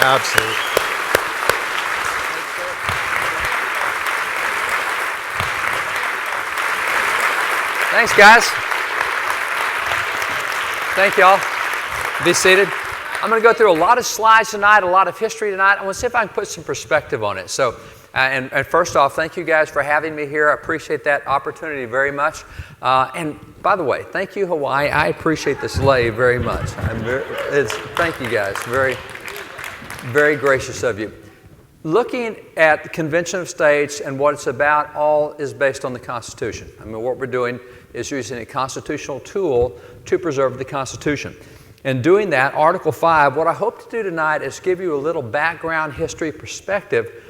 Absolutely. Thanks, guys. Thank y'all. Be seated. I'm going to go through a lot of slides tonight, a lot of history tonight. I want to see if I can put some perspective on it. So, and first off, thank you guys for having me here. I appreciate that opportunity very much. And by the way, thank you, Hawaii. I appreciate this lei very much. Thank you guys. Very, very gracious of you. Looking at the Convention of States and what it's about, all is based on the Constitution. I mean, what we're doing is using a constitutional tool to preserve the Constitution. In doing that, Article 5, what I hope to do tonight is give you a little background history perspective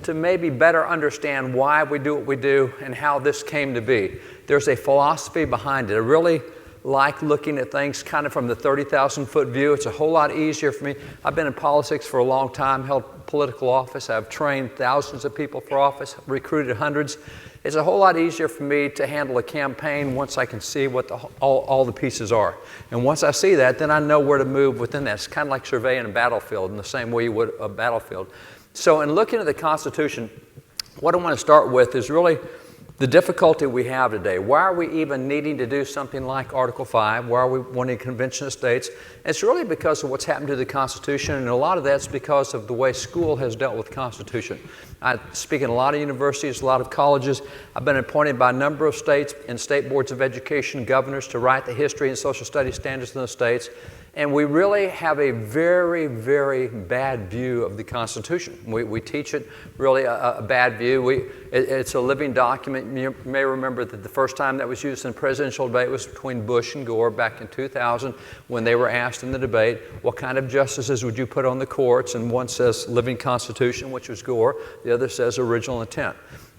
to maybe better understand why we do what we do and how this came to be. There's a philosophy behind it. I really like looking at things kind of from the 30,000-foot view. It's a whole lot easier for me. I've been in politics for a long time, held political office. I've trained thousands of people for office, recruited hundreds. It's a whole lot easier for me to handle a campaign once I can see what all the pieces are. And once I see that, then I know where to move within that. It's kind of like surveying a battlefield in the same way you would a battlefield. So in looking at the Constitution, what I want to start with is really the difficulty we have today. Why are we even needing to do something like Article 5? Why are we wanting a Convention of States? It's really because of what's happened to the Constitution, and a lot of that's because of the way school has dealt with the Constitution. I speak in a lot of universities, a lot of colleges. I've been appointed by a number of states and state boards of education, governors, to write the history and social studies standards in the states. And we really have a very, very bad view of the Constitution. We teach it really a bad view. It's a living document. You may remember that the first time that was used in presidential debate was between Bush and Gore back in 2000 when they were asked in the debate, what kind of justices would you put on the courts? And one says living Constitution, which was Gore. The other says original intent.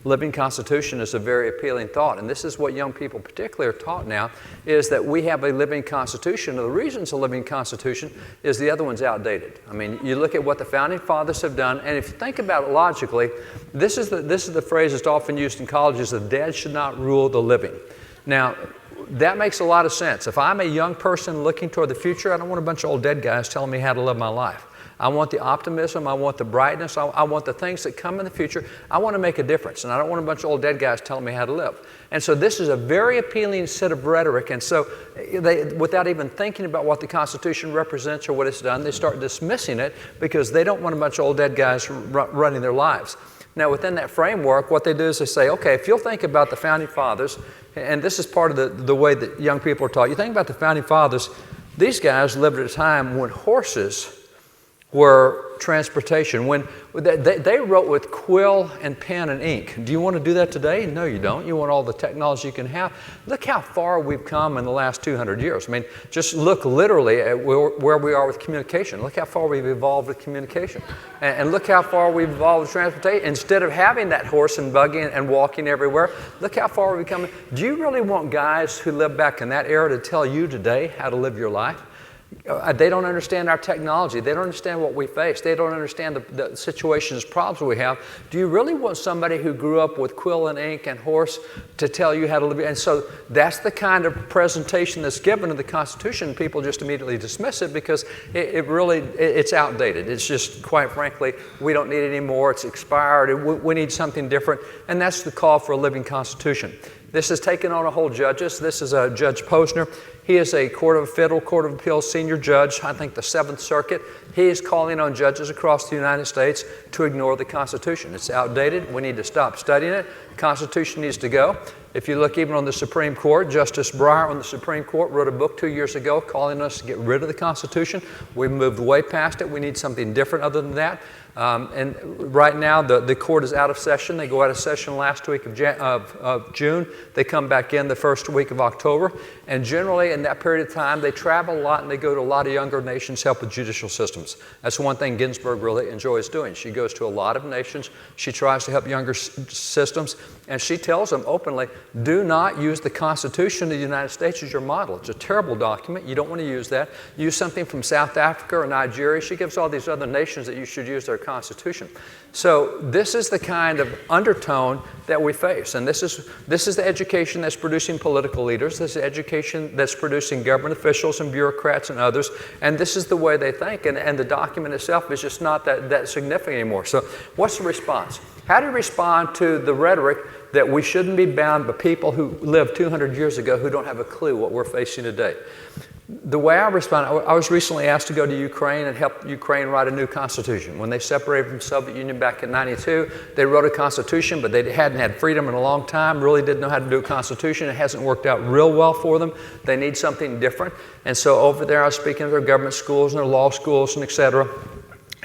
Living Constitution is a very appealing thought, and this is what young people particularly are taught now, is that we have a living Constitution. And the reason it's a living Constitution is the other one's outdated. I mean, you look at what the Founding Fathers have done, and if you think about it logically, this is the phrase that's often used in colleges, the dead should not rule the living. Now, that makes a lot of sense. If I'm a young person looking toward the future, I don't want a bunch of old dead guys telling me how to live my life. I want the optimism, I want the brightness, I want the things that come in the future. I want to make a difference, and I don't want a bunch of old dead guys telling me how to live. And so this is a very appealing set of rhetoric, and so they, without even thinking about what the Constitution represents or what it's done, they start dismissing it because they don't want a bunch of old dead guys running their lives. Now, within that framework, what they do is they say, okay, if you'll think about the Founding Fathers, and this is part of the way that young people are taught, you think about the Founding Fathers, these guys lived at a time when horses were transportation. When they wrote with quill and pen and ink. Do you want to do that today? No, you don't. You want all the technology you can have. Look how far we've come in the last 200 years. I mean, just look literally at where we are with communication. Look how far we've evolved with communication. And look how far we've evolved with transportation. Instead of having that horse and buggy and walking everywhere, look how far we've come. Do you really want guys who lived back in that era to tell you today how to live your life? They don't understand our technology. They don't understand what we face. They don't understand the situations, problems we have. Do you really want somebody who grew up with quill and ink and horse to tell you how to live? And so that's the kind of presentation that's given in the Constitution. People just immediately dismiss it because it's outdated. It's just, quite frankly, we don't need it anymore. It's expired. We need something different. And that's the call for a living Constitution. This has taken on a whole judges. This is Judge Posner. He is a Federal Court of Appeals senior judge, I think the 7th Circuit. He is calling on judges across the United States to ignore the Constitution. It's outdated. We need to stop studying it. The Constitution needs to go. If you look even on the Supreme Court, Justice Breyer on the Supreme Court wrote a book 2 years ago calling us to get rid of the Constitution. We've moved way past it. We need something different other than that. And right now, the court is out of session. They go out of session last week of June. They come back in the first week of October. And generally, in that period of time, they travel a lot and they go to a lot of younger nations to help with judicial systems. That's one thing Ginsburg really enjoys doing. She goes to a lot of nations. She tries to help younger systems. And she tells them openly, do not use the Constitution of the United States as your model. It's a terrible document. You don't want to use that. Use something from South Africa or Nigeria. She gives all these other nations that you should use their Constitution. So this is the kind of undertone that we face. And this is the education that's producing political leaders. This is education that's producing government officials and bureaucrats and others, and this is the way they think, and the document itself is just not that significant anymore. So what's the response? How do you respond to the rhetoric that we shouldn't be bound by people who lived 200 years ago who don't have a clue what we're facing today? The way I respond, I was recently asked to go to Ukraine and help Ukraine write a new constitution. When they separated from the Soviet Union back in '92, they wrote a constitution, but they hadn't had freedom in a long time, really didn't know how to do a constitution. It hasn't worked out real well for them. They need something different. And so over there, I was speaking to their government schools and their law schools and et cetera.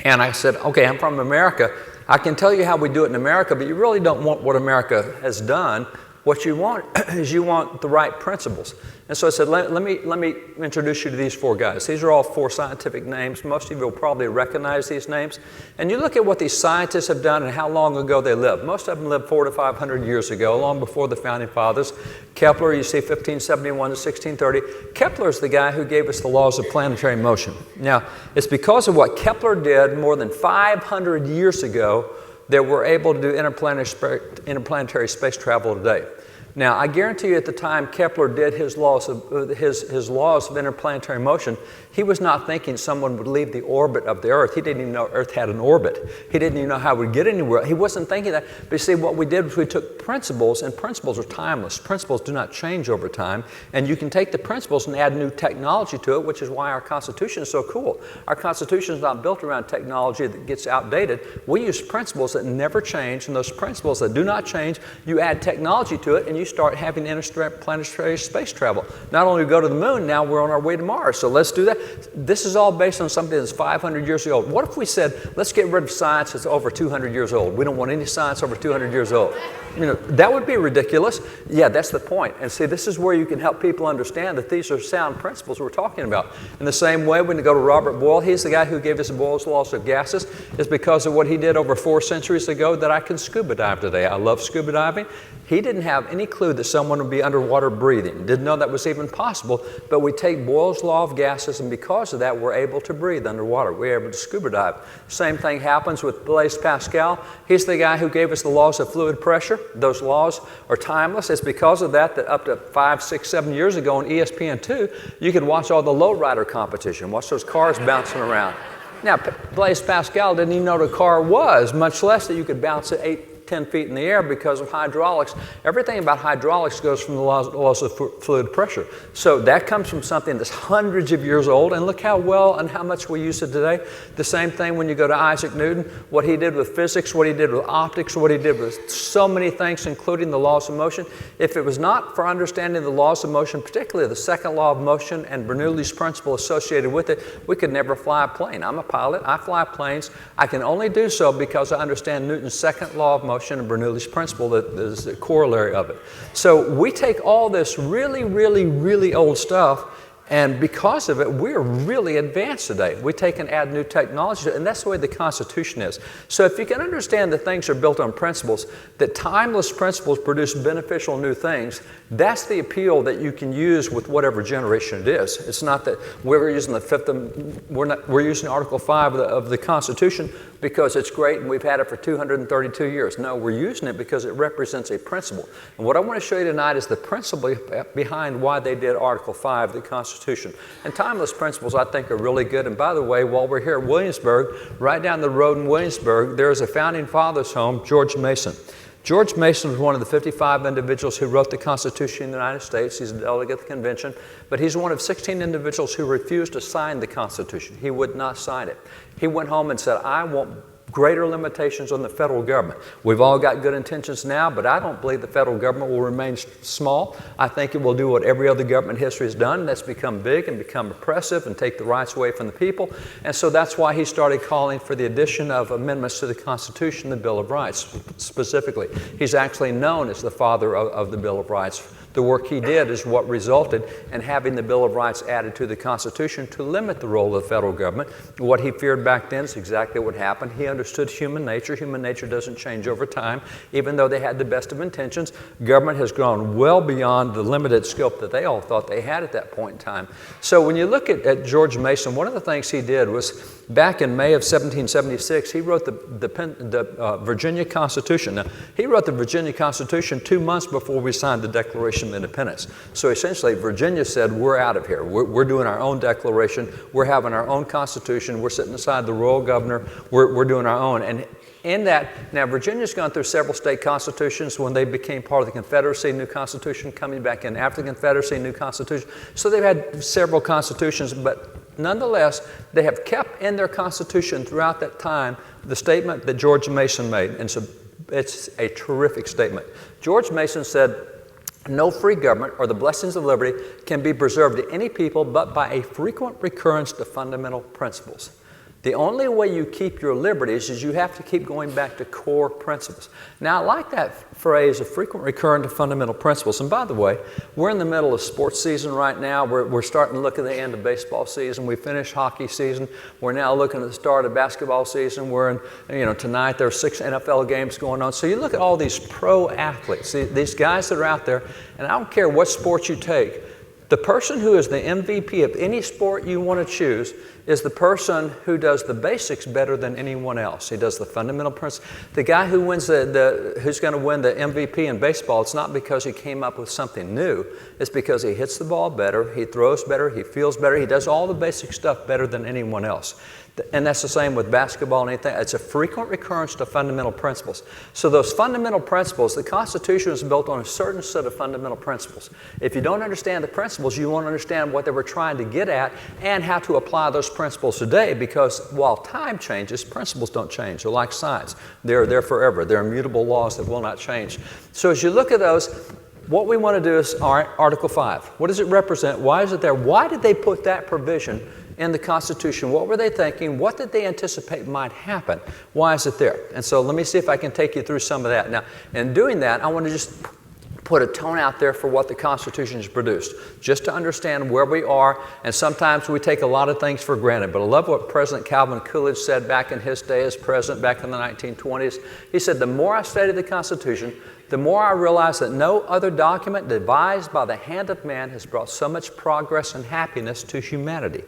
And I said, okay, I'm from America. I can tell you how we do it in America, but you really don't want what America has done. What you want is you want the right principles. And so I said, let me introduce you to these four guys. These are all four scientific names. Most of you will probably recognize these names. And you look at what these scientists have done and how long ago they lived. Most of them lived 400 to 500 years ago, long before the founding fathers. Kepler, you see 1571 to 1630. Kepler is the guy who gave us the laws of planetary motion. Now, it's because of what Kepler did more than 500 years ago that we're able to do interplanetary space travel today. Now, I guarantee you at the time Kepler did his laws of interplanetary motion, he was not thinking someone would leave the orbit of the Earth. He didn't even know Earth had an orbit. He didn't even know how we'd get anywhere. He wasn't thinking that. But you see, what we did was we took principles, and principles are timeless. Principles do not change over time. And you can take the principles and add new technology to it, which is why our Constitution is so cool. Our Constitution is not built around technology that gets outdated. We use principles that never change, and those principles that do not change, you add technology to it, and you start having interplanetary space travel. Not only we go to the moon, now we're on our way to Mars. So let's do that. This is all based on something that's 500 years old. What if we said, let's get rid of science that's over 200 years old? We don't want any science over 200 years old. You know, that would be ridiculous. Yeah, that's the point. And see, this is where you can help people understand that these are sound principles we're talking about. In the same way, when you go to Robert Boyle, he's the guy who gave us the Boyles laws of gases. It's because of what he did over 4 centuries ago that I can scuba dive today. I love scuba diving. He didn't have any clue that someone would be underwater breathing. Didn't know that was even possible, but we take Boyle's law of gases, and because of that, we're able to breathe underwater. We're able to scuba dive. Same thing happens with Blaise Pascal. He's the guy who gave us the laws of fluid pressure. Those laws are timeless. It's because of that up to 5, 6, 7 years ago on ESPN2, you could watch all the lowrider competition, watch those cars bouncing around. Now, Blaise Pascal didn't even know what a car was, much less that you could bounce it 8, 10 feet in the air because of hydraulics. Everything about hydraulics goes from the laws of fluid pressure. So that comes from something that's hundreds of years old, and look how well and how much we use it today. The same thing when you go to Isaac Newton, what he did with physics, what he did with optics, what he did with so many things, including the laws of motion. If it was not for understanding the laws of motion, particularly the second law of motion and Bernoulli's principle associated with it, we could never fly a plane. I'm a pilot. I fly planes. I can only do so because I understand Newton's second law of motion and Bernoulli's principle that is the corollary of it. So we take all this really, really, really old stuff, and because of it, we're really advanced today. We take and add new technology to it, and that's the way the Constitution is. So if you can understand that things are built on principles, that timeless principles produce beneficial new things, that's the appeal that you can use with whatever generation it is. It's not that we're using we're using Article 5 of the Constitution because it's great and we've had it for 232 years. No, we're using it because it represents a principle. And what I want to show you tonight is the principle behind why they did Article 5 of the Constitution. And timeless principles, I think, are really good. And by the way, while we're here at Williamsburg, right down the road in Williamsburg, there's a founding fathers home, George Mason. George Mason was one of the 55 individuals who wrote the Constitution of the United States. He's a delegate at the convention, but he's one of 16 individuals who refused to sign the Constitution. He would not sign it. He went home and said, I want greater limitations on the federal government. We've all got good intentions now, but I don't believe the federal government will remain small. I think it will do what every other government in history has done. That's become big and become oppressive and take the rights away from the people. And so that's why he started calling for the addition of amendments to the Constitution, the Bill of Rights specifically. He's actually known as the father of the Bill of Rights. The work he did is what resulted in having the Bill of Rights added to the Constitution to limit the role of the federal government. What he feared back then is exactly what happened. He understood human nature. Human nature doesn't change over time. Even though they had the best of intentions, government has grown well beyond the limited scope that they all thought they had at that point in time. So when you look at George Mason, one of the things he did was back in May of 1776, he wrote the Virginia Constitution. Now, he wrote the Virginia Constitution 2 months before we signed the Declaration Declaration of Independence. So essentially, Virginia said, we're out of here. We're doing our own declaration. We're having our own Constitution. We're sitting aside the royal governor. We're doing our own. And in that, now Virginia's gone through several state constitutions. When they became part of the Confederacy, new constitution, coming back in after the Confederacy, new constitution. So they've had several constitutions, but nonetheless, they have kept in their constitution throughout that time the statement that George Mason made. And so it's a terrific statement. George Mason said, no free government or the blessings of liberty can be preserved to any people but by a frequent recurrence to fundamental principles. The only way you keep your liberties is you have to keep going back to core principles. Now, I like that phrase, a frequent recurrence to fundamental principles. And by the way, we're in the middle of sports season right now. We're starting to look at the end of baseball season. We finished hockey season. We're now looking at the start of basketball season. We're in, tonight there are 6 NFL games going on. So you look at all these pro athletes, these guys that are out there, and I don't care what sport you take, the person who is the MVP of any sport you want to choose is the person who does the basics better than anyone else. He does the fundamental principles. The guy who wins who's going to win the MVP in baseball, it's not because he came up with something new. It's because he hits the ball better, he throws better, he feels better, he does all the basic stuff better than anyone else. And that's the same with basketball and anything. It's a frequent recurrence to fundamental principles. So those fundamental principles, the Constitution is built on a certain set of fundamental principles. If you don't understand the principles, you won't understand what they were trying to get at and how to apply those principles today, because while time changes, principles don't change. They're like science. They're there forever. They're immutable laws that will not change. So as you look at those, what we want to do is Article 5. What does it represent? Why is it there? Why did they put that provision in the Constitution? What were they thinking? What did they anticipate might happen? Why is it there? And so let me see if I can take you through some of that. Now, in doing that, I want to just put a tone out there for what the Constitution has produced, just to understand where we are. And sometimes we take a lot of things for granted. But I love what President Calvin Coolidge said back in his day as president back in the 1920s. He said, the more I study the Constitution, the more I realize that no other document devised by the hand of man has brought so much progress and happiness to humanity.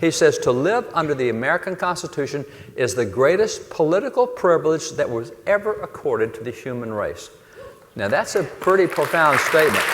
He says, to live under the American Constitution is the greatest political privilege that was ever accorded to the human race. Now, that's a pretty profound statement.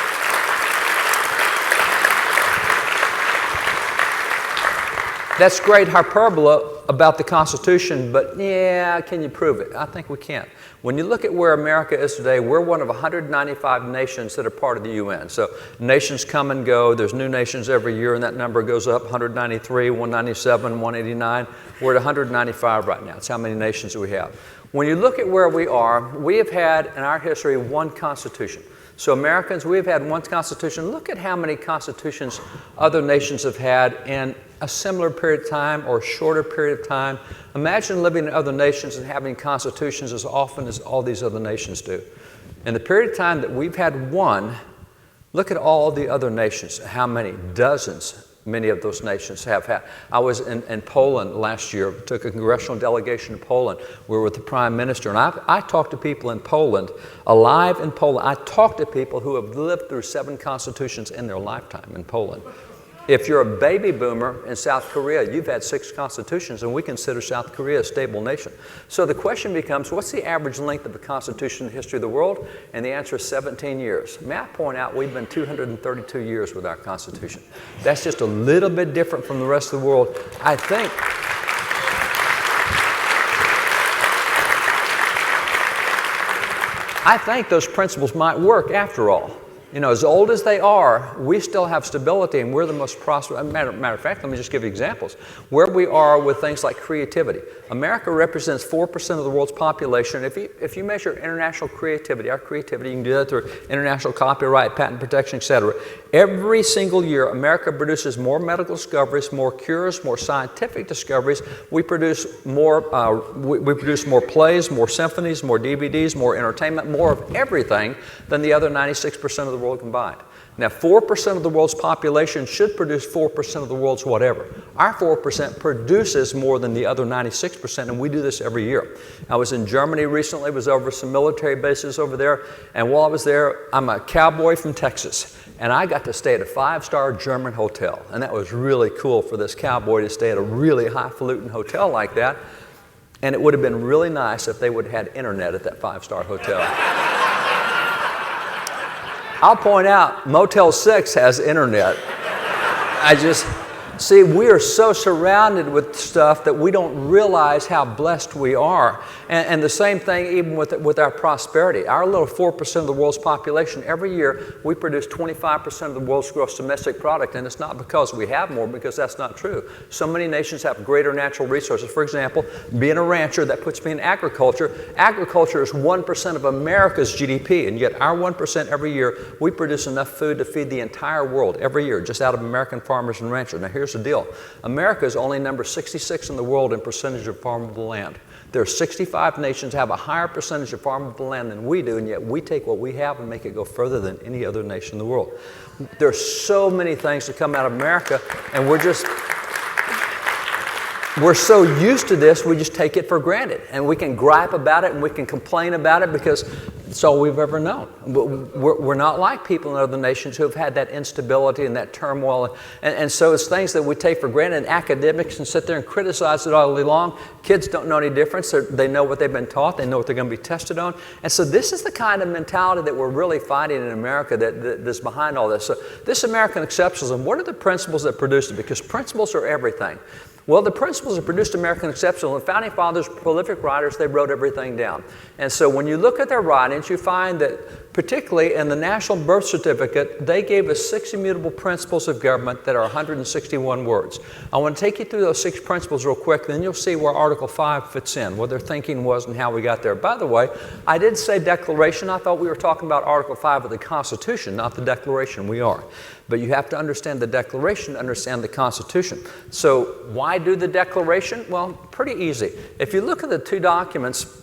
That's great hyperbole about the Constitution, but yeah, can you prove it? I think we can't. When you look at where America is today, we're one of 195 nations that are part of the UN. So nations come and go. There's new nations every year, and that number goes up, 193, 197, 189. We're at 195 right now. That's how many nations we have. When you look at where we are, we have had in our history one Constitution. So Americans, we've had one Constitution. Look at how many constitutions other nations have had in a similar period of time or a shorter period of time. Imagine living in other nations and having constitutions as often as all these other nations do. In the period of time that we've had one, look at all the other nations, how many, dozens, many of those nations have had. I was in Poland last year, took a congressional delegation to Poland. We were with the Prime Minister, and I talked to people in Poland, alive in Poland. I talked to people who have lived through 7 constitutions in their lifetime in Poland. If you're a baby boomer in South Korea, you've had 6 constitutions, and we consider South Korea a stable nation. So the question becomes, what's the average length of a constitution in the history of the world? And the answer is 17 years. May I point out, we've been 232 years with our Constitution. That's just a little bit different from the rest of the world. I think those principles might work after all. You know, as old as they are, we still have stability, and we're the most prosperous. Matter of fact, let me just give you examples. Where we are with things like creativity. America represents 4% of the world's population. If you measure international creativity, our creativity, you can do that through international copyright, patent protection, etc. Every single year, America produces more medical discoveries, more cures, more scientific discoveries. We produce more plays, more symphonies, more DVDs, more entertainment, more of everything than the other 96% of the world combined. Now, 4% of the world's population should produce 4% of the world's whatever. Our 4% produces more than the other 96%, and we do this every year. I was in Germany recently, was over some military bases over there, and while I was there, I'm a cowboy from Texas, and I got to stay at a 5-star German hotel, and that was really cool for this cowboy to stay at a really highfalutin hotel like that, and it would have been really nice if they would have had internet at that 5-star hotel. I'll point out, Motel 6 has internet. See, we are so surrounded with stuff that we don't realize how blessed we are. And the same thing even with our prosperity. Our little 4% of the world's population, every year we produce 25% of the world's gross domestic product, and it's not because we have more, because that's not true. So many nations have greater natural resources. For example, being a rancher, that puts me in agriculture. Agriculture is 1% of America's GDP, and yet our 1% every year, we produce enough food to feed the entire world every year, just out of American farmers and ranchers. Now here's the deal. America is only number 66 in the world in percentage of farmable land. There are 65 nations that have a higher percentage of farmable land than we do, and yet we take what we have and make it go further than any other nation in the world. There are so many things that come out of America, and we're so used to this, we just take it for granted. And we can gripe about it and we can complain about it because it's all we've ever known. We're not like people in other nations who have had that instability and that turmoil. And so it's things that we take for granted, and academics can sit there and criticize it all day long. Kids don't know any difference. They know what they've been taught. They know what they're going to be tested on. And so this is the kind of mentality that we're really fighting in America that's behind all this. So this American exceptionalism, what are the principles that produce it? Because principles are everything. Well, the principles that produced American exceptionalism, the Founding Fathers, prolific writers, they wrote everything down. And so when you look at their writings, you find that particularly in the National Birth Certificate, they gave us 6 immutable principles of government that are 161 words. I want to take you through those 6 principles real quick, then you'll see where Article 5 fits in, what their thinking was and how we got there. By the way, I did say Declaration. I thought we were talking about Article 5 of the Constitution, not the Declaration. We are. But you have to understand the Declaration to understand the Constitution. So why do the Declaration? Well, pretty easy. If you look at the 2 documents,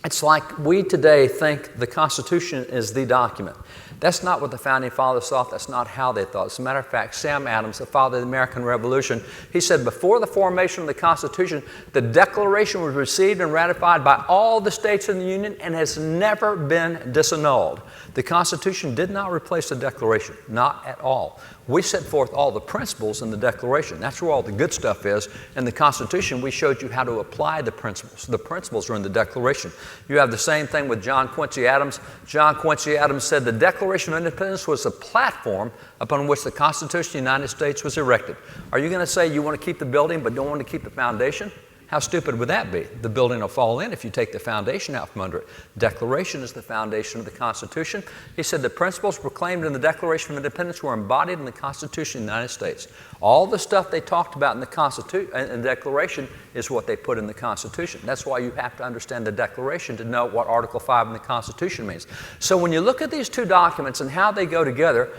it's like we today think the Constitution is the document. That's not what the Founding Fathers thought. That's not how they thought. As a matter of fact, Sam Adams, the father of the American Revolution, he said before the formation of the Constitution, the Declaration was received and ratified by all the states in the Union and has never been disannulled. The Constitution did not replace the Declaration, not at all. We set forth all the principles in the Declaration. That's where all the good stuff is. In the Constitution, we showed you how to apply the principles. The principles are in the Declaration. You have the same thing with John Quincy Adams. John Quincy Adams said the Declaration of Independence was a platform upon which the Constitution of the United States was erected. Are you going to say you want to keep the building but don't want to keep the foundation? How stupid would that be? The building will fall in if you take the foundation out from under it. Declaration is the foundation of the Constitution. He said the principles proclaimed in the Declaration of Independence were embodied in the Constitution of the United States. All the stuff they talked about in the Declaration is what they put in the Constitution. That's why you have to understand the Declaration to know what Article 5 in the Constitution means. So when you look at these 2 documents and how they go together,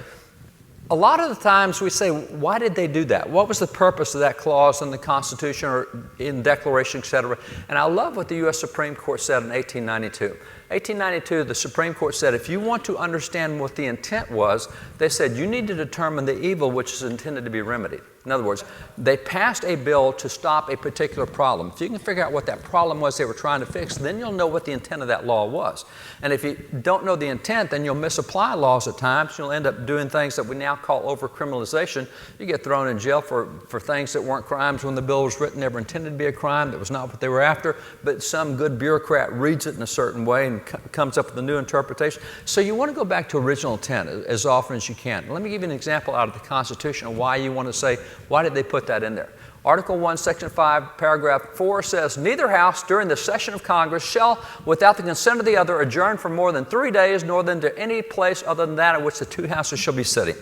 a lot of the times we say, why did they do that? What was the purpose of that clause in the Constitution or in Declaration, etc.? And I love what the U.S. Supreme Court said in 1892. 1892, the Supreme Court said, if you want to understand what the intent was, they said, you need to determine the evil which is intended to be remedied. In other words, they passed a bill to stop a particular problem. If you can figure out what that problem was they were trying to fix, then you'll know what the intent of that law was. And if you don't know the intent, then you'll misapply laws at times. You'll end up doing things that we now call overcriminalization. You get thrown in jail for things that weren't crimes when the bill was written, never intended to be a crime. That was not what they were after. But some good bureaucrat reads it in a certain way and comes up with a new interpretation. So you want to go back to original intent as often as you can. Let me give you an example out of the Constitution of why you want to say, why did they put that in there? Article 1, Section 5, Paragraph 4 says, neither house during the session of Congress shall, without the consent of the other, adjourn for more than 3 days, nor then to any place other than that in which the 2 houses shall be sitting.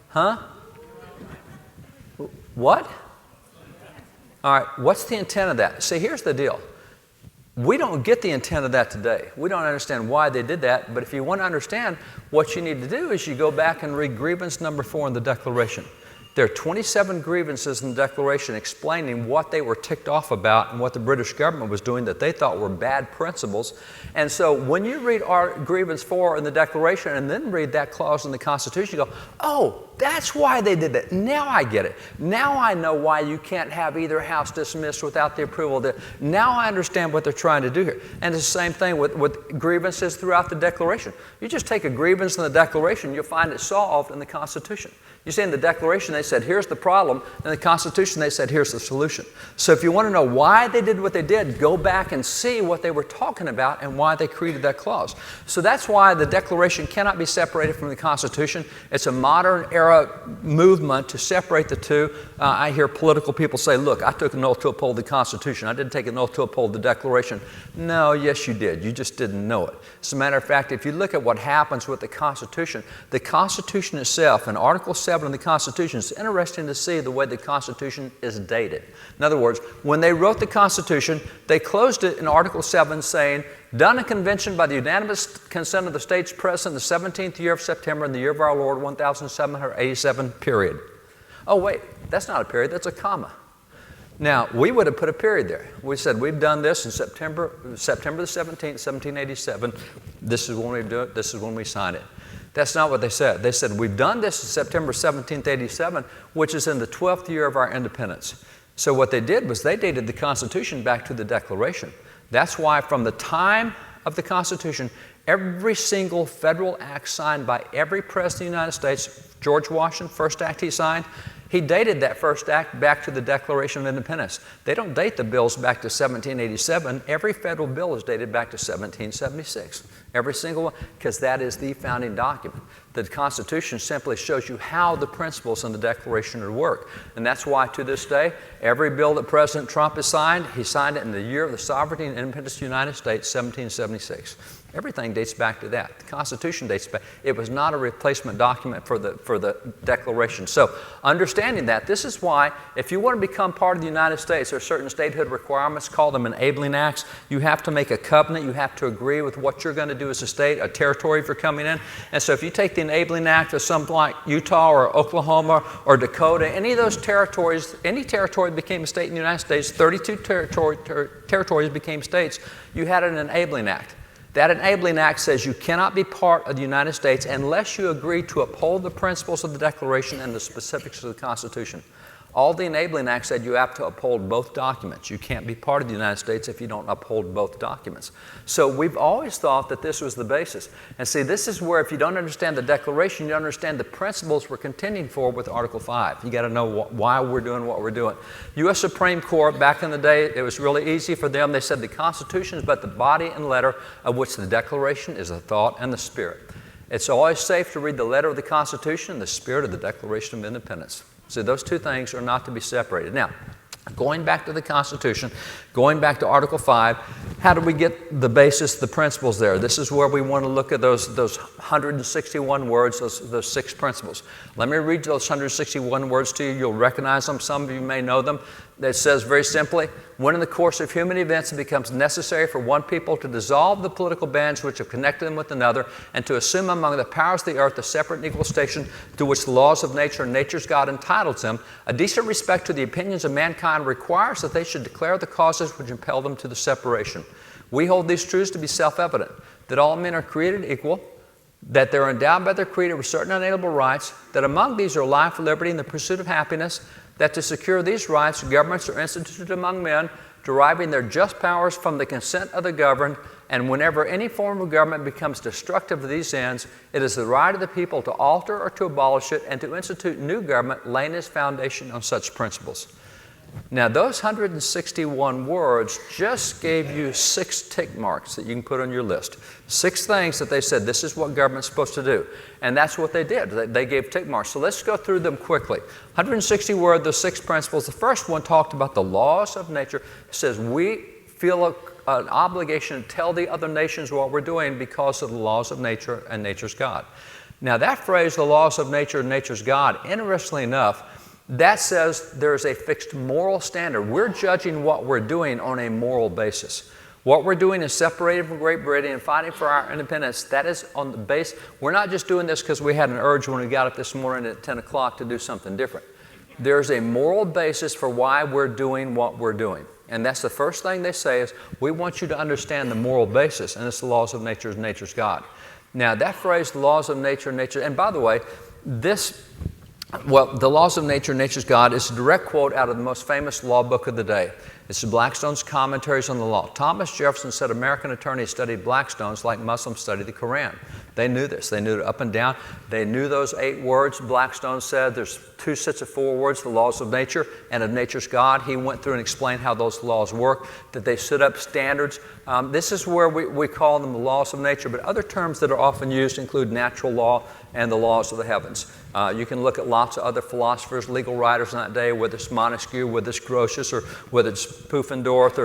Huh? What? All right, what's the intent of that? See, here's the deal. We don't get the intent of that today. We don't understand why they did that, but if you want to understand, what you need to do is you go back and read grievance number 4 in the Declaration. There are 27 grievances in the Declaration explaining what they were ticked off about and what the British government was doing that they thought were bad principles. And so when you read our grievance 4 in the Declaration and then read that clause in the Constitution, you go, oh, that's why they did that. Now I get it. Now I know why you can't have either house dismissed without the approval of the... Now I understand what they're trying to do here. And it's the same thing with grievances throughout the Declaration. You just take a grievance in the Declaration, you'll find it solved in the Constitution. You see, in the Declaration, they said, here's the problem. In the Constitution, they said, here's the solution. So if you want to know why they did what they did, go back and see what they were talking about and why they created that clause. So that's why the Declaration cannot be separated from the Constitution. It's a modern era movement to separate the two. I hear political people say, look, I took an oath to uphold the Constitution. I didn't take an oath to uphold the Declaration. No, yes, you did. You just didn't know it. As a matter of fact, if you look at what happens with the Constitution itself, in Article 7 of the Constitution, it's interesting to see the way the Constitution is dated. In other words, when they wrote the Constitution, they closed it in Article 7 saying, done in convention by the unanimous consent of the states present the 17th year of September in the year of our Lord, 1787, period. Oh, wait, that's not a period, that's a comma. Now, we would have put a period there. We said, we've done this in September the 17th, 1787. This is when we do it, this is when we sign it. That's not what they said. They said, we've done this in September 1787, which is in the 12th year of our independence. So what they did was they dated the Constitution back to the Declaration. That's why from the time of the Constitution, every single federal act signed by every president of the United States, George Washington, first act he signed, he dated that first act back to the Declaration of Independence. They don't date the bills back to 1787. Every federal bill is dated back to 1776. Every single one, because that is the founding document. The Constitution simply shows you how the principles in the Declaration would work. And that's why to this day, every bill that President Trump has signed, he signed it in the year of the sovereignty and independence of the United States, 1776. Everything dates back to that. The Constitution dates back. It was not a replacement document for the Declaration. So understanding that, this is why if you want to become part of the United States, there are certain statehood requirements, call them enabling acts. You have to make a covenant. You have to agree with what you're going to do as a state, a territory if you're coming in. And so if you take the enabling act of something like Utah or Oklahoma or Dakota, any of those territories, any territory that became a state in the United States, 32 territories became states, you had an enabling act. That enabling act says you cannot be part of the United States unless you agree to uphold the principles of the Declaration and the specifics of the Constitution. All the enabling acts said you have to uphold both documents. You can't be part of the United States if you don't uphold both documents. So we've always thought that this was the basis. And see, this is where if you don't understand the Declaration, you don't understand the principles we're contending for with Article 5. You got to know why we're doing what we're doing. U.S. Supreme Court, back in the day, it was really easy for them. They said the Constitution is but the body and letter of which the Declaration is the thought and the spirit. It's always safe to read the letter of the Constitution and the spirit of the Declaration of Independence. So those two things are not to be separated. Now, going back to the Constitution, going back to Article 5, how do we get the basis, the principles there? This is where we want to look at those 161 words, those 6 principles. Let me read those 161 words to you. You'll recognize them. Some of you may know them. It says very simply, when in the course of human events it becomes necessary for one people to dissolve the political bands which have connected them with another and to assume among the powers of the earth a separate and equal station to which the laws of nature and nature's God entitles them, a decent respect to the opinions of mankind requires that they should declare the causes which impel them to the separation. We hold these truths to be self-evident, that all men are created equal, that they're endowed by their Creator with certain unalienable rights, that among these are life, liberty, and the pursuit of happiness, that to secure these rights, governments are instituted among men, deriving their just powers from the consent of the governed, and whenever any form of government becomes destructive of these ends, it is the right of the people to alter or to abolish it and to institute new government, laying its foundation on such principles. Now, those 161 words just gave you 6 tick marks that you can put on your list. 6 things that they said, this is what government's supposed to do. And that's what they did. They gave tick marks. So let's go through them quickly. 160 words, the 6 principles. The first one talked about the laws of nature. It says we feel an obligation to tell the other nations what we're doing because of the laws of nature and nature's God. Now, that phrase, the laws of nature and nature's God, interestingly enough, that says there's a fixed moral standard. We're judging what we're doing on a moral basis. What we're doing is separated from Great Britain and fighting for our independence. That is on the base. We're not just doing this because we had an urge when we got up this morning at 10 o'clock to do something different. There's a moral basis for why we're doing what we're doing. And that's the first thing they say is, we want you to understand the moral basis, and it's the laws of nature and nature's God. Now, that phrase, the laws of nature and nature, and by the way, this Well, the laws of nature, nature's God, is a direct quote out of the most famous law book of the day. It's Blackstone's Commentaries on the Law. Thomas Jefferson said American attorneys studied Blackstone's like Muslims study the Quran. They knew this. They knew it up and down. They knew those 8 words. Blackstone said there's 2 sets of 4 words, the laws of nature and of nature's God. He went through and explained how those laws work, that they set up standards. This is where we call them the laws of nature, but other terms that are often used include natural law and the laws of the heavens. You can look at lots of other philosophers, legal writers in that day, whether it's Montesquieu, whether it's Grotius, or whether it's Pufendorf,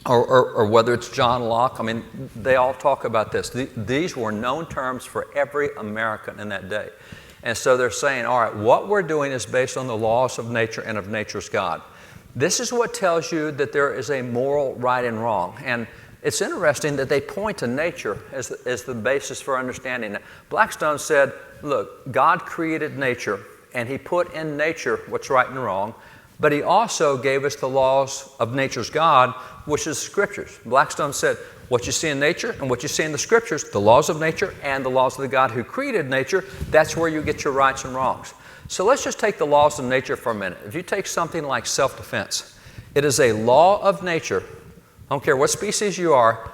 or whether it's John Locke. I mean, they all talk about this. These were known terms for every American in that day. And so they're saying, all right, what we're doing is based on the laws of nature and of nature's God. This is what tells you that there is a moral right and wrong. And it's interesting that they point to nature as the basis for understanding it. Blackstone said, look, God created nature, and he put in nature what's right and wrong, but he also gave us the laws of nature's God, which is scriptures. Blackstone said, what you see in nature and what you see in the scriptures, the laws of nature and the laws of the God who created nature, that's where you get your rights and wrongs. So let's just take the laws of nature for a minute. If you take something like self-defense, it is a law of nature. I don't care what species you are,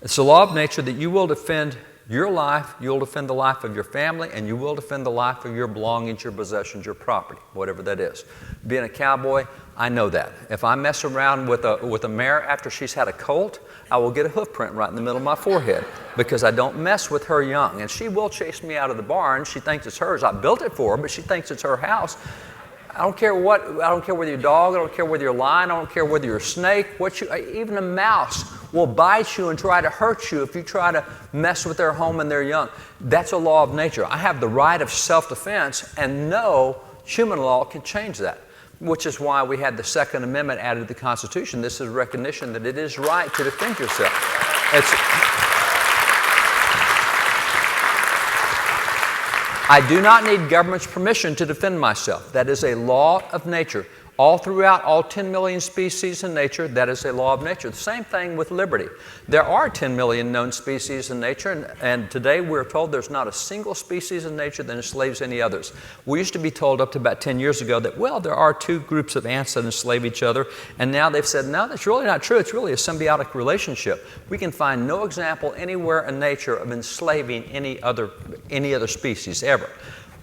it's a law of nature that you will defend your life, you'll defend the life of your family, and you will defend the life of your belongings, your possessions, your property, whatever that is. Being a cowboy, I know that. If I mess around with a mare after she's had a colt, I will get a hoof print right in the middle of my forehead because I don't mess with her young. And she will chase me out of the barn. She thinks it's hers. I built it for her, but she thinks it's her house. I don't care whether you're a dog, I don't care whether you're a lion, I don't care whether you're a snake, even a mouse will bite you and try to hurt you if you try to mess with their home and their young. That's a law of nature. I have the right of self-defense, and no human law can change that, which is why we had the Second Amendment added to the Constitution. This is recognition that it is right to defend yourself. I do not need government's permission to defend myself. That is a law of nature. All throughout all 10 million species in nature, that is a law of nature. The same thing with liberty. There are 10 million known species in nature, and today we're told there's not a single species in nature that enslaves any others. We used to be told up to about 10 years ago that, well, there are 2 groups of ants that enslave each other, and now they've said, no, that's really not true. It's really a symbiotic relationship. We can find no example anywhere in nature of enslaving any other species ever.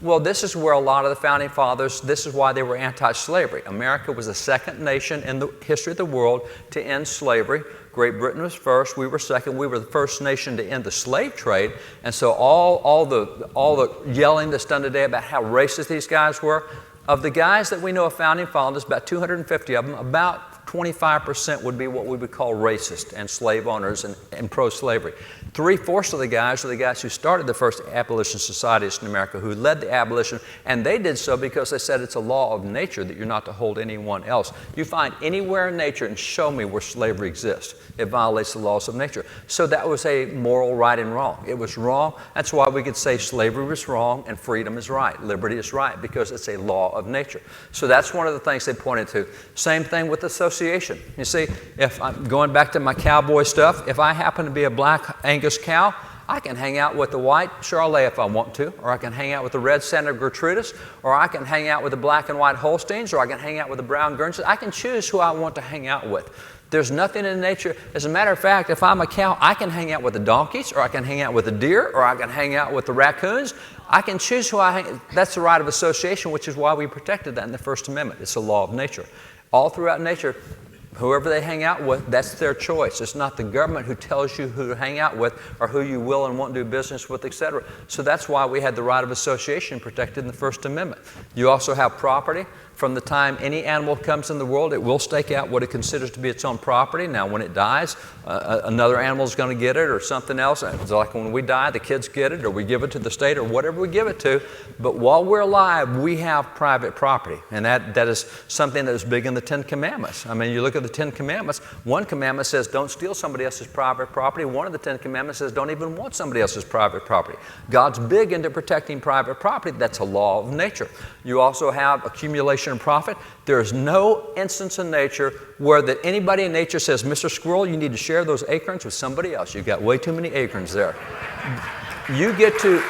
Well, this is where a lot of the Founding Fathers, this is why they were anti-slavery. America was the second nation in the history of the world to end slavery. Great Britain was first, we were second. We were the first nation to end the slave trade. And so all the yelling that's done today about how racist these guys were, of the guys that we know of Founding Fathers, about 250 of them, about 25% would be what we would call racist and slave owners and pro-slavery. 3/4 of the guys are the guys who started the first abolition societies in America, who led the abolition, and they did so because they said it's a law of nature that you're not to hold anyone else. You find anywhere in nature and show me where slavery exists. It violates the laws of nature. So that was a moral right and wrong. It was wrong. That's why we could say slavery was wrong and freedom is right. Liberty is right because it's a law of nature. So that's one of the things they pointed to. Same thing with association. You see, if I'm going back to my cowboy stuff, if I happen to be a black Angus cow, I can hang out with the white Charolais if I want to, or I can hang out with the red Santa Gertrudis, or I can hang out with the black and white Holsteins, or I can hang out with the brown Guernseys. I can choose who I want to hang out with. There's nothing in nature. As a matter of fact, if I'm a cow, I can hang out with the donkeys, or I can hang out with the deer, or I can hang out with the raccoons. I can choose who I hang. That's the right of association, which is why we protected that in the First Amendment. It's a law of nature. All throughout nature, whoever they hang out with, that's their choice. It's not the government who tells you who to hang out with or who you will and won't do business with, etc. So that's why we had the right of association protected in the First Amendment. You also have property. From the time any animal comes in the world, it will stake out what it considers to be its own property. Now, when it dies, another animal is going to get it or something else. It's like when we die, the kids get it or we give it to the state or whatever we give it to. But while we're alive, we have private property. And that is something that is big in the 10 Commandments. I mean, you look at the 10 Commandments, one commandment says don't steal somebody else's private property. One of the 10 Commandments says don't even want somebody else's private property. God's big into protecting private property. That's a law of nature. You also have accumulation profit. There is no instance in nature where that anybody in nature says, Mr. Squirrel, you need to share those acorns with somebody else. You've got way too many acorns there. You get to...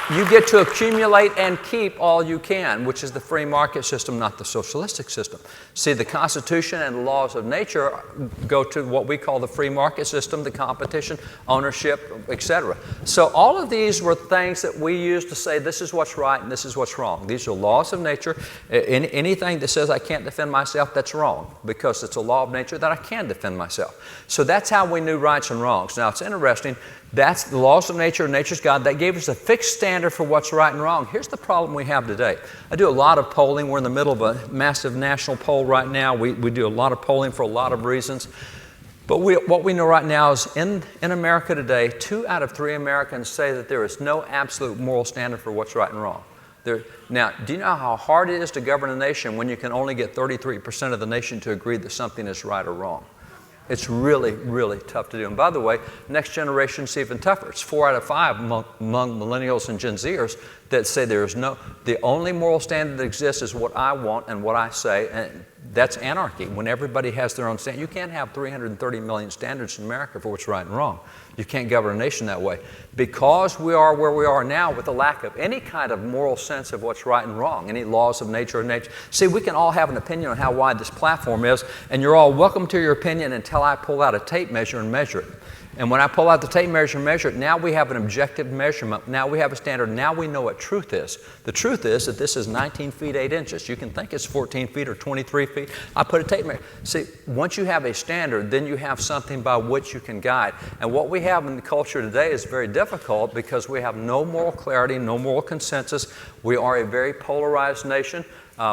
You get to accumulate and keep all you can, which is the free market system, not the socialistic system. See, the Constitution and the laws of nature go to what we call the free market system, the competition, ownership, etc. So all of these were things that we used to say this is what's right and this is what's wrong. These are laws of nature. Anything that says I can't defend myself, that's wrong, because it's a law of nature that I can defend myself. So that's how we knew rights and wrongs. Now, it's interesting. That's the laws of nature, nature's God. That gave us a fixed standard for what's right and wrong. Here's the problem we have today. I do a lot of polling. We're in the middle of a massive national poll right now. We do a lot of polling for a lot of reasons. But what we know right now is in America today, 2 out of 3 Americans say that there is no absolute moral standard for what's right and wrong. Now, do you know how hard it is to govern a nation when you can only get 33% of the nation to agree that something is right or wrong? It's really, really tough to do. And by the way, next generation's even tougher. It's 4 out of 5 among millennials and Gen Zers that say the only moral standard that exists is what I want and what I say, and that's anarchy. When everybody has their own standard, you can't have 330 million standards in America for what's right and wrong. You can't govern a nation that way. Because we are where we are now with a lack of any kind of moral sense of what's right and wrong, any laws of nature or nature. See, we can all have an opinion on how wide this platform is, and you're all welcome to your opinion until I pull out a tape measure and measure it. And when I pull out the tape measure and measure it, now we have an objective measurement. Now we have a standard. Now we know what truth is. The truth is that this is 19 feet 8 inches. You can think it's 14 feet or 23 feet. I put a tape measure. See, once you have a standard, then you have something by which you can guide. And what we have in the culture today is very difficult because we have no moral clarity, no moral consensus. We are a very polarized nation.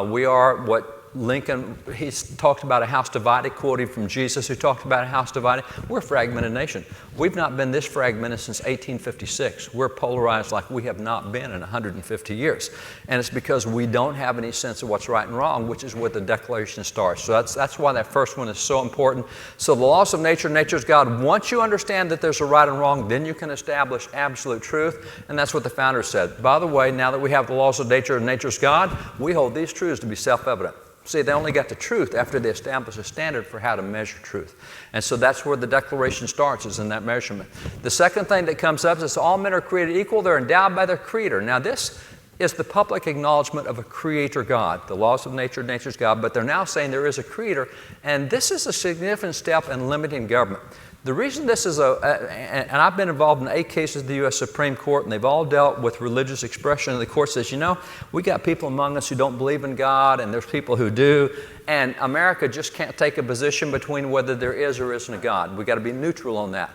We are what Lincoln, he talked about a house divided, quoting from Jesus who talked about a house divided. We're a fragmented nation. We've not been this fragmented since 1856. We're polarized like we have not been in 150 years. And it's because we don't have any sense of what's right and wrong, which is where the Declaration starts. So that's why that first one is so important. So the laws of nature, nature's God. Once you understand that there's a right and wrong, then you can establish absolute truth. And that's what the founders said. By the way, now that we have the laws of nature and nature's God, we hold these truths to be self-evident. See, they only got the truth after they established a standard for how to measure truth. And so that's where the Declaration starts, is in that measurement. The second thing that comes up is all men are created equal. They're endowed by their Creator. Now, this is the public acknowledgement of a Creator God, the laws of nature, nature's God, but they're now saying there is a Creator, and this is a significant step in limiting government. The reason this is and I've been involved in 8 cases of the U.S. Supreme Court, and they've all dealt with religious expression. And the court says, you know, we got people among us who don't believe in God, and there's people who do, and America just can't take a position between whether there is or isn't a God. We've got to be neutral on that.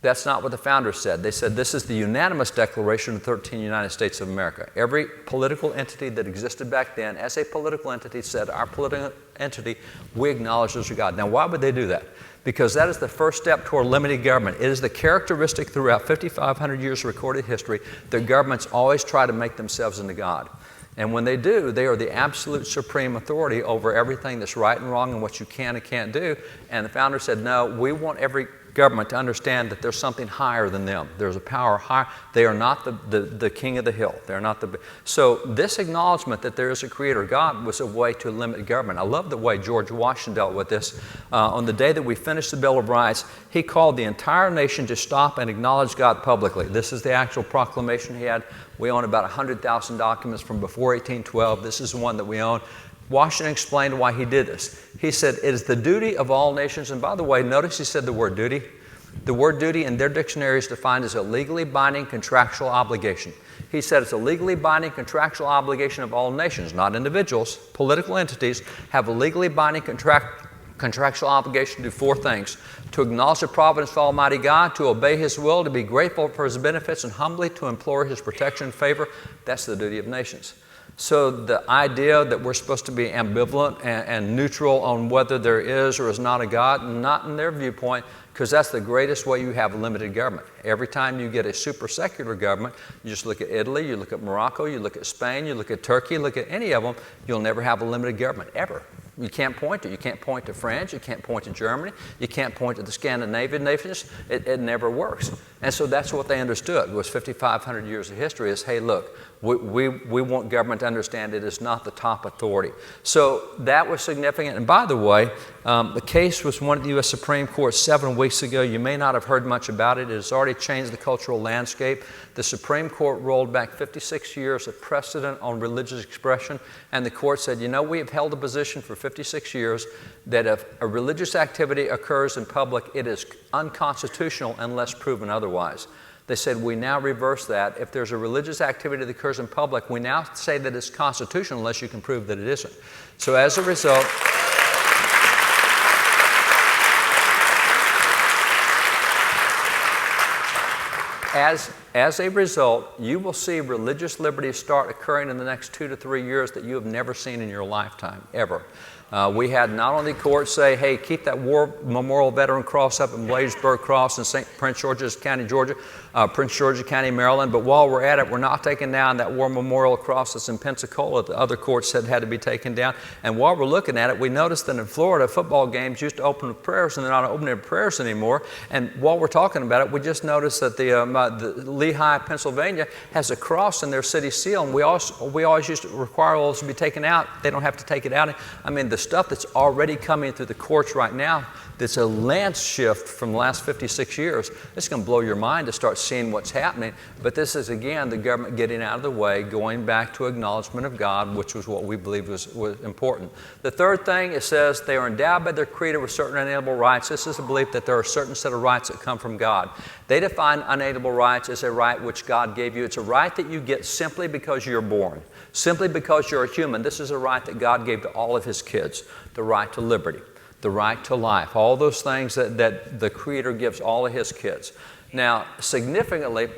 That's not what the founders said. They said this is the unanimous declaration of the 13 United States of America. Every political entity that existed back then, as a political entity, said, our political entity, we acknowledge there's a God. Now, why would they do that? Because that is the first step toward limited government. It is the characteristic throughout 5,500 years of recorded history that governments always try to make themselves into God. And when they do, they are the absolute supreme authority over everything that's right and wrong and what you can and can't do. And the founders said, no, we want every government to understand that there's something higher than them. There's a power higher. They are not the king of the hill. They're not the. So this acknowledgement that there is a Creator God was a way to limit government. I love the way George Washington dealt with this. On the day that we finished the Bill of Rights, he called the entire nation to stop and acknowledge God publicly. This is the actual proclamation he had. We own about 100,000 documents from before 1812. This is the one that we own. Washington explained why he did this. He said, it is the duty of all nations, and by the way, notice he said the word duty. The word duty in their dictionary is defined as a legally binding contractual obligation. He said it's a legally binding contractual obligation of all nations, not individuals. Political entities have a legally binding contractual obligation to do 4 things: to acknowledge the providence of Almighty God, to obey His will, to be grateful for His benefits, and humbly to implore His protection and favor. That's the duty of nations. So the idea that we're supposed to be ambivalent and neutral on whether there is or is not a God, not in their viewpoint, because that's the greatest way you have limited government. Every time you get a super secular government, you just look at Italy, you look at Morocco, you look at Spain, you look at Turkey, look at any of them, you'll never have a limited government, ever. You can't point to it. You can't point to France. You can't point to Germany. You can't point to the Scandinavian nations. It never works. And so that's what they understood was 5,500 years of history is, hey, look, we want government to understand it is not the top authority. So that was significant. And by the way, the case was won at the U.S. Supreme Court 7 weeks ago. You may not have heard much about it. It has already changed the cultural landscape. The Supreme Court rolled back 56 years of precedent on religious expression, and the court said, you know, we have held a position for 56 years that if a religious activity occurs in public, it is unconstitutional unless proven otherwise. They said, we now reverse that. If there's a religious activity that occurs in public, we now say that it's constitutional unless you can prove that it isn't. So as a result, as a result, you will see religious liberties start occurring in the next 2 to 3 years that you have never seen in your lifetime, ever. We had not only courts say, hey, keep that War Memorial Veteran Cross up in Bladensburg Cross in Prince George's County, Georgia, Prince George's County, Maryland, but while we're at it, we're not taking down that War Memorial Cross that's in Pensacola. The other courts said had to be taken down. And while we're looking at it, we noticed that in Florida, football games used to open with prayers, and they're not opening with prayers anymore. And while we're talking about it, we just noticed that the Lehigh, Pennsylvania, has a cross in their city seal, and we always used to require all those to be taken out. They don't have to take it out. I mean, the stuff that's already coming through the courts right now, that's a lance shift from the last 56 years. It's going to blow your mind to start seeing what's happening. But this is, again, the government getting out of the way, going back to acknowledgement of God, which was what we believe was important. The third thing, it says they are endowed by their Creator with certain unalienable rights. This is a belief that there are a certain set of rights that come from God. They define unalienable rights as a right which God gave you. It's a right that you get simply because you're born, simply because you're a human. This is a right that God gave to all of His kids, the right to liberty, the right to life, all those things that the Creator gives all of His kids. Now, significantly,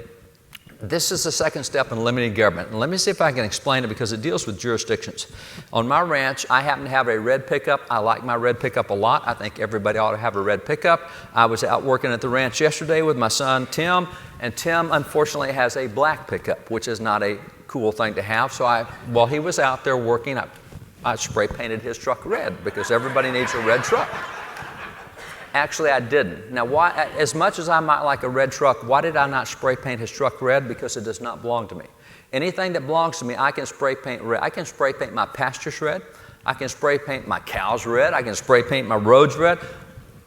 this is the second step in limiting government. And let me see if I can explain it because it deals with jurisdictions. On my ranch, I happen to have a red pickup. I like my red pickup a lot. I think everybody ought to have a red pickup. I was out working at the ranch yesterday with my son, Tim, and Tim, unfortunately, has a black pickup, which is not a cool thing to have. So while he was out there working, I spray painted his truck red because everybody needs a red truck. Actually, I didn't. Now, why? As much as I might like a red truck, why did I not spray paint his truck red? Because it does not belong to me. Anything that belongs to me, I can spray paint red. I can spray paint my pastures red. I can spray paint my cows red. I can spray paint my roads red.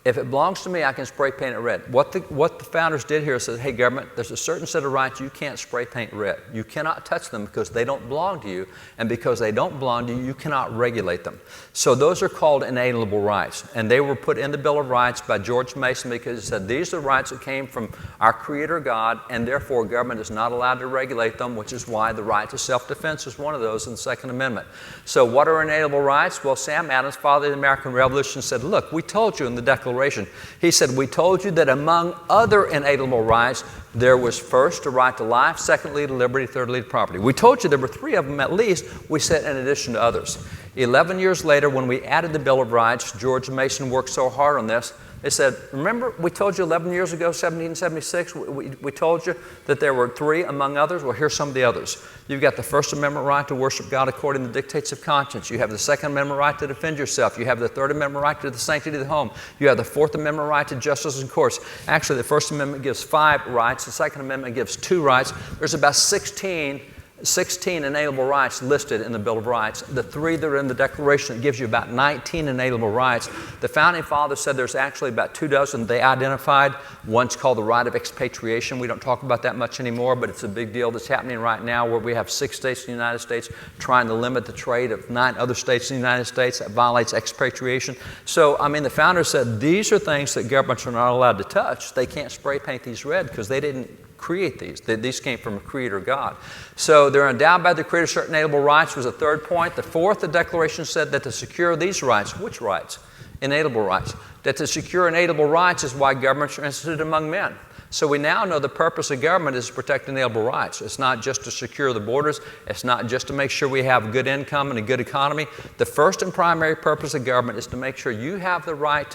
If it belongs to me, I can spray paint it red. What the founders did here is said, hey, government, there's a certain set of rights you can't spray paint red. You cannot touch them because they don't belong to you, and because they don't belong to you, you cannot regulate them. So those are called inalienable rights, and they were put in the Bill of Rights by George Mason because he said these are the rights that came from our Creator God, and therefore government is not allowed to regulate them, which is why the right to self-defense is one of those in the Second Amendment. So what are inalienable rights? Well, Sam Adams, father of the American Revolution, said, look, we told you in the Declaration. He said, we told you that among other inalienable rights, there was first a right to life, secondly to liberty, thirdly to property. We told you there were 3 of them at least. We said in addition to others. 11 years later, when we added the Bill of Rights, George Mason worked so hard on this. They said, remember we told you 11 years ago, 1776, we told you that there were 3 among others? Well, here's some of the others. You've got the First Amendment right to worship God according to the dictates of conscience. You have the Second Amendment right to defend yourself. You have the Third Amendment right to the sanctity of the home. You have the Fourth Amendment right to justice and courts. Actually, the First Amendment gives 5 rights. The Second Amendment gives 2 rights. There's about 16 inalienable rights listed in the Bill of Rights. The 3 that are in the Declaration, it gives you about 19 inalienable rights. The Founding Fathers said there's actually about 2 dozen they identified. One's called the right of expatriation. We don't talk about that much anymore, but it's a big deal that's happening right now where we have 6 states in the United States trying to limit the trade of 9 other states in the United States. That violates expatriation. So, I mean, the Founders said these are things that governments are not allowed to touch. They can't spray paint these red because they didn't create these. These came from a Creator God. So they're endowed by the Creator certain inalienable rights was the third point. The fourth, the Declaration said that to secure these rights, which rights? Inalienable rights. That to secure inalienable rights is why governments are instituted among men. So we now know the purpose of government is to protect inalienable rights. It's not just to secure the borders. It's not just to make sure we have good income and a good economy. The first and primary purpose of government is to make sure you have the right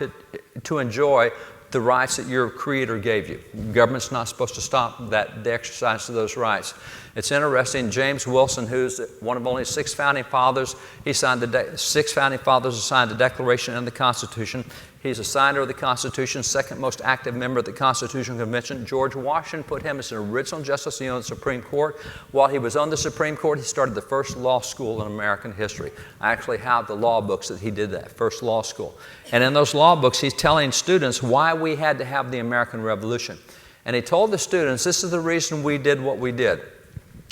to enjoy the rights that your Creator gave you. Government's not supposed to stop the exercise of those rights. It's interesting, James Wilson, who's one of only 6 founding fathers, he signed 6 founding fathers signed the Declaration and the Constitution. He's a signer of the Constitution, second most active member of the Constitutional Convention. George Washington put him as an original justice on the Supreme Court. While he was on the Supreme Court, he started the first law school in American history. I actually have the law books that he did that, first law school. And in those law books, he's telling students why we had to have the American Revolution. And he told the students, this is the reason we did what we did.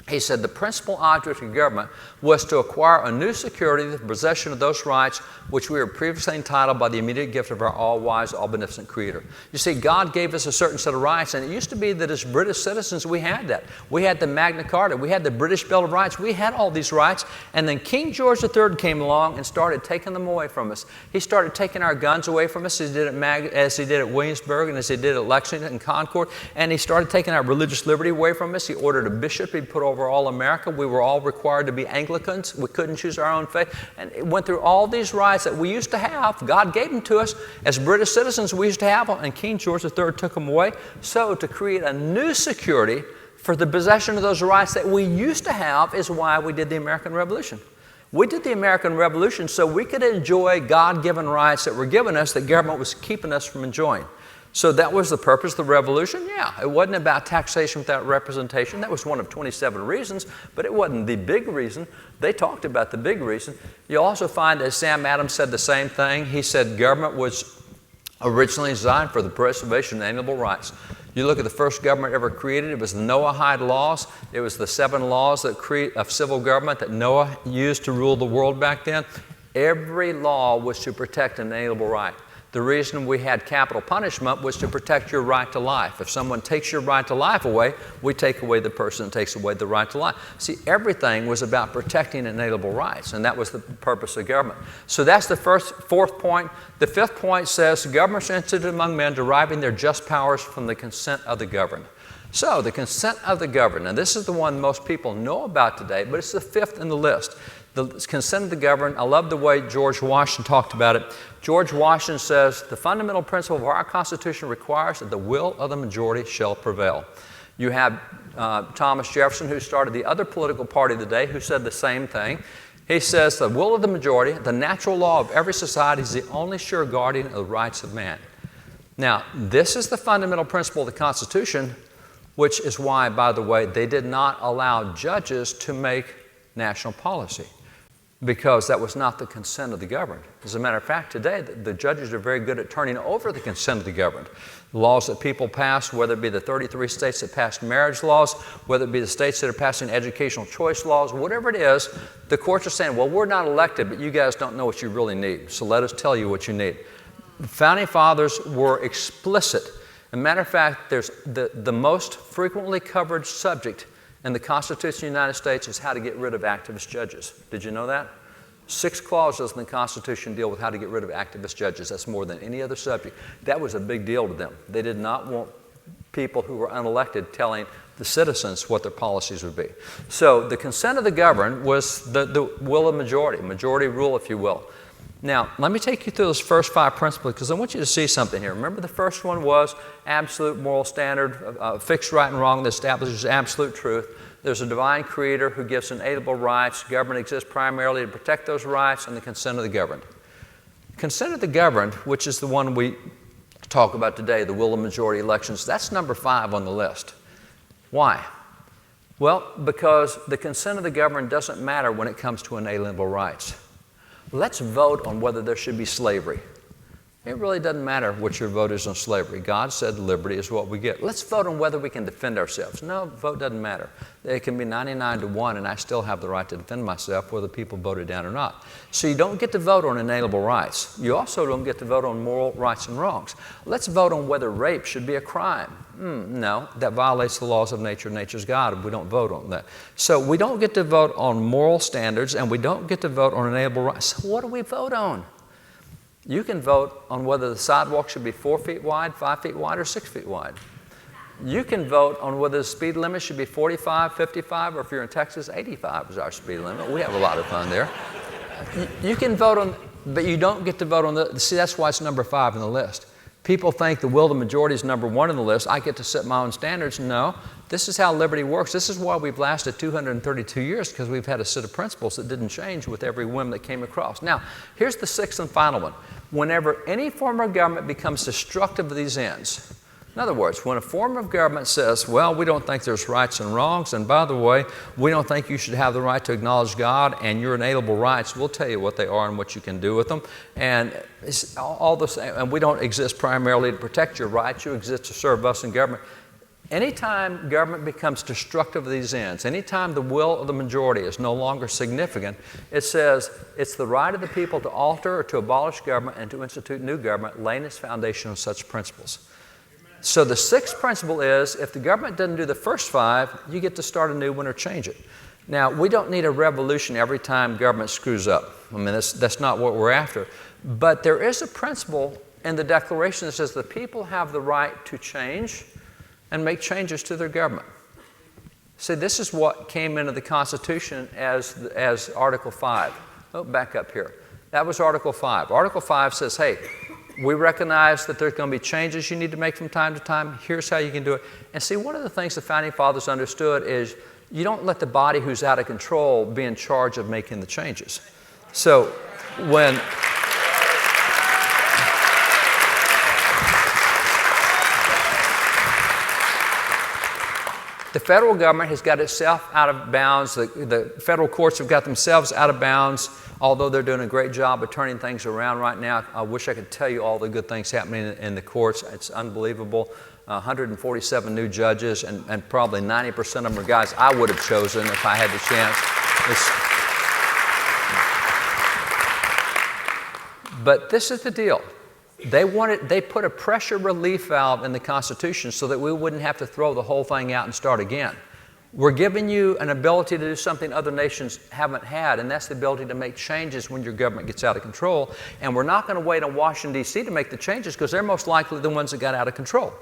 He said the principal object of government was to acquire a new security, the possession of those rights which we were previously entitled by the immediate gift of our all-wise, all-beneficent Creator. You see, God gave us a certain set of rights, and it used to be that as British citizens we had that. We had the Magna Carta, we had the British Bill of Rights, we had all these rights, and then King George III came along and started taking them away from us. He started taking our guns away from us as he did at Williamsburg and as he did at Lexington and Concord, and he started taking our religious liberty away from us. He ordered a bishop to be put over all America. We were all required to be Anglicans. We couldn't choose our own faith. And it went through all these rights that we used to have. God gave them to us. As British citizens, we used to have them, and King George III took them away. So to create a new security for the possession of those rights that we used to have is why we did the American Revolution. We did the American Revolution so we could enjoy God-given rights that were given us that government was keeping us from enjoying. So that was the purpose of the revolution? Yeah, it wasn't about taxation without representation. That was one of 27 reasons, but it wasn't the big reason. They talked about the big reason. You'll also find that Sam Adams said the same thing. He said government was originally designed for the preservation of inalienable rights. You look at the first government ever created, it was the Noahide laws. It was the 7 laws of civil government that Noah used to rule the world back then. Every law was to protect an inalienable right. The reason we had capital punishment was to protect your right to life. If someone takes your right to life away, we take away the person that takes away the right to life. See, everything was about protecting inalienable rights, and that was the purpose of government. So that's the fourth point. The 5th point says, governments are instituted among men, deriving their just powers from the consent of the governed. So the consent of the governed, and this is the one most people know about today, but it's the 5th in the list. The consent of the governed. I love the way George Washington talked about it. George Washington says, the fundamental principle of our Constitution requires that the will of the majority shall prevail. You have Thomas Jefferson, who started the other political party of the day, who said the same thing. He says, the will of the majority, the natural law of every society, is the only sure guardian of the rights of man. Now, this is the fundamental principle of the Constitution, which is why, by the way, they did not allow judges to make national policy, because that was not the consent of the governed. As a matter of fact, today, the judges are very good at turning over the consent of the governed. The laws that people pass, whether it be the 33 states that passed marriage laws, whether it be the states that are passing educational choice laws, whatever it is, the courts are saying, well, we're not elected, but you guys don't know what you really need, so let us tell you what you need. The Founding Fathers were explicit. As a matter of fact, there's the most frequently covered subject in the Constitution of the United States is how to get rid of activist judges. Did you know that? 6 clauses in the Constitution deal with how to get rid of activist judges. That's more than any other subject. That was a big deal to them. They did not want people who were unelected telling the citizens what their policies would be. So the consent of the governed was the will of majority rule, if you will. Now, let me take you through those first 5 principles, because I want you to see something here. Remember, the first one was absolute moral standard, fixed right and wrong that establishes absolute truth. There's a divine creator who gives inalienable rights. Government exists primarily to protect those rights, and the consent of the governed. Consent of the governed, which is the one we talk about today, the will of majority elections, that's number 5 on the list. Why? Well, because the consent of the governed doesn't matter when it comes to inalienable rights. Let's vote on whether there should be slavery. It really doesn't matter what your vote is on slavery. God said liberty is what we get. Let's vote on whether we can defend ourselves. No, vote doesn't matter. It can be 99-1, and I still have the right to defend myself whether people voted down or not. So you don't get to vote on inalienable rights. You also don't get to vote on moral rights and wrongs. Let's vote on whether rape should be a crime. No, that violates the laws of nature. Nature's God, and we don't vote on that. So we don't get to vote on moral standards, and we don't get to vote on inalienable rights. So what do we vote on? You can vote on whether the sidewalk should be 4 feet wide, 5 feet wide, or 6 feet wide. You can vote on whether the speed limit should be 45, 55, or if you're in Texas, 85 is our speed limit. We have a lot of fun there. You can vote on, but you don't get to vote on see, that's why it's number 5 in the list. People think the will of the majority is number one on the list. I get to set my own standards. No, this is how liberty works. This is why we've lasted 232 years, because we've had a set of principles that didn't change with every whim that came across. Now, here's the sixth and final one. Whenever any form of government becomes destructive of these ends, in other words, when a form of government says, well, we don't think there's rights and wrongs, and by the way, we don't think you should have the right to acknowledge God and your inalienable rights, we'll tell you what they are and what you can do with them. And it's all the same, and we don't exist primarily to protect your rights, you exist to serve us in government. Anytime government becomes destructive of these ends, anytime the will of the majority is no longer significant, it says it's the right of the people to alter or to abolish government and to institute new government, laying its foundation on such principles. So the sixth principle is, if the government doesn't do the first five, you get to start a new one or change it. Now, we don't need a revolution every time government screws up. I mean, that's not what we're after. But there is a principle in the Declaration that says the people have the right to change and make changes to their government. See, this is what came into the Constitution as Article 5. Oh, back up here. That was Article 5. Article 5 says, hey, we recognize that there's going to be changes you need to make from time to time. Here's how you can do it. And see, one of the things the Founding Fathers understood is you don't let the body who's out of control be in charge of making the changes. So when the federal government has got itself out of bounds, the federal courts have got themselves out of bounds, although they're doing a great job of turning things around right now. I wish I could tell you all the good things happening in the courts. It's unbelievable. 147 new judges, and probably 90% of them are guys I would have chosen if I had the chance. But this is the deal. They put a pressure relief valve in the Constitution so that we wouldn't have to throw the whole thing out and start again. We're giving you an ability to do something other nations haven't had, and that's the ability to make changes when your government gets out of control. And we're not going to wait on Washington, D.C. to make the changes, because they're most likely the ones that got out of control.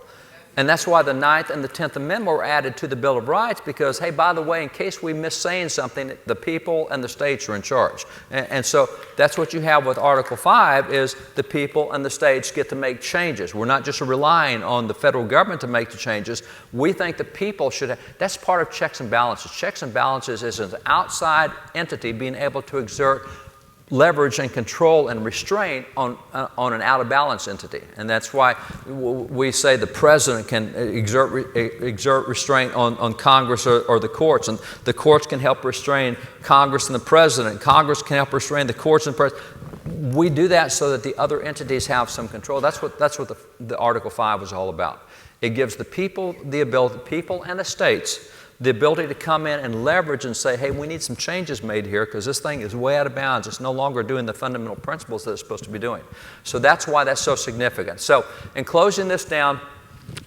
And that's why the 9th and the 10th Amendment were added to the Bill of Rights, because, hey, by the way, in case we miss saying something, the people and the states are in charge. And so that's what you have with Article 5 is the people and the states get to make changes. We're not just relying on the federal government to make the changes. We think the people should have. That's part of checks and balances. Checks and balances is an outside entity being able to exert leverage and control and restraint on an out-of-balance entity. And that's why we say the president can exert restraint on Congress or the courts, and the courts can help restrain Congress and the president. Congress can help restrain the courts and the president. We do that so that the other entities have some control. That's what the Article 5 was all about. It gives the people the ability, people and the states, the ability to come in and leverage and say, hey, we need some changes made here because this thing is way out of bounds. It's no longer doing the fundamental principles that it's supposed to be doing. So that's why that's so significant. So in closing this down,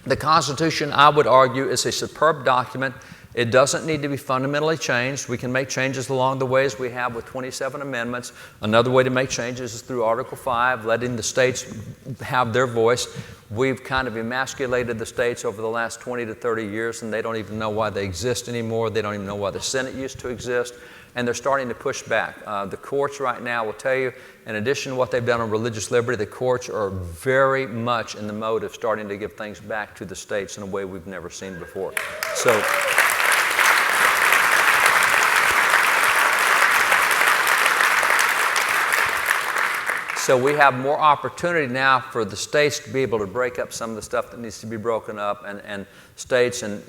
the Constitution, I would argue, is a superb document. It doesn't need to be fundamentally changed. We can make changes along the ways we have with 27 amendments. Another way to make changes is through Article 5, letting the states have their voice. We've kind of emasculated the states over the last 20 to 30 years, and they don't even know why they exist anymore. They don't even know why the Senate used to exist, and they're starting to push back. The courts right now will tell you, in addition to what they've done on religious liberty, the courts are very much in the mode of starting to give things back to the states in a way we've never seen before. So we have more opportunity now for the states to be able to break up some of the stuff that needs to be broken up, and states and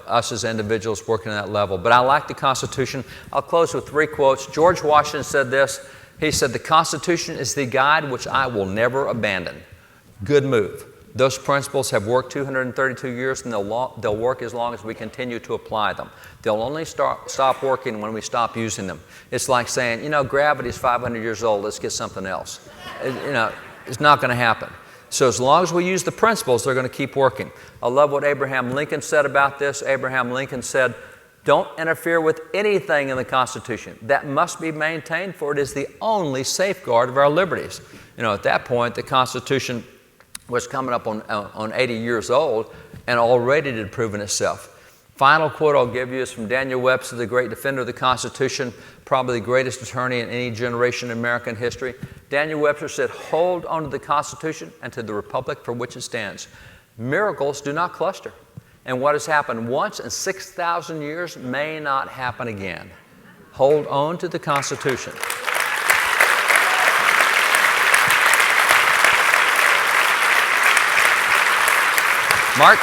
us as individuals working at that level. But I like the Constitution. I'll close with 3 quotes. George Washington said this. He said, "The Constitution is the guide which I will never abandon." Good move. Those principles have worked 232 years, and they'll work as long as we continue to apply them. They'll only stop working when we stop using them. It's like saying, gravity's 500 years old, let's get something else. It's not going to happen. So as long as we use the principles, they're going to keep working. I love what Abraham Lincoln said about this. Abraham Lincoln said, "Don't interfere with anything in the Constitution. That must be maintained, for it is the only safeguard of our liberties." At that point, the Constitution was coming up on 80 years old, and already it had proven itself. Final quote I'll give you is from Daniel Webster, the great defender of the Constitution, probably the greatest attorney in any generation in American history. Daniel Webster said, "Hold on to the Constitution and to the republic for which it stands. Miracles do not cluster, and what has happened once in 6,000 years may not happen again. Hold on to the Constitution." Mark,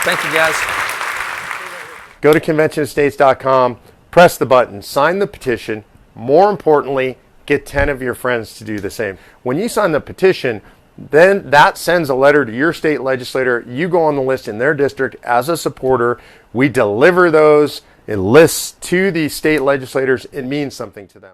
thank you guys. Go to conventionestates.com, press the button, sign the petition. More importantly, get 10 of your friends to do the same. When you sign the petition, then that sends a letter to your state legislator. You go on the list in their district as a supporter. We deliver those lists to the state legislators. It means something to them.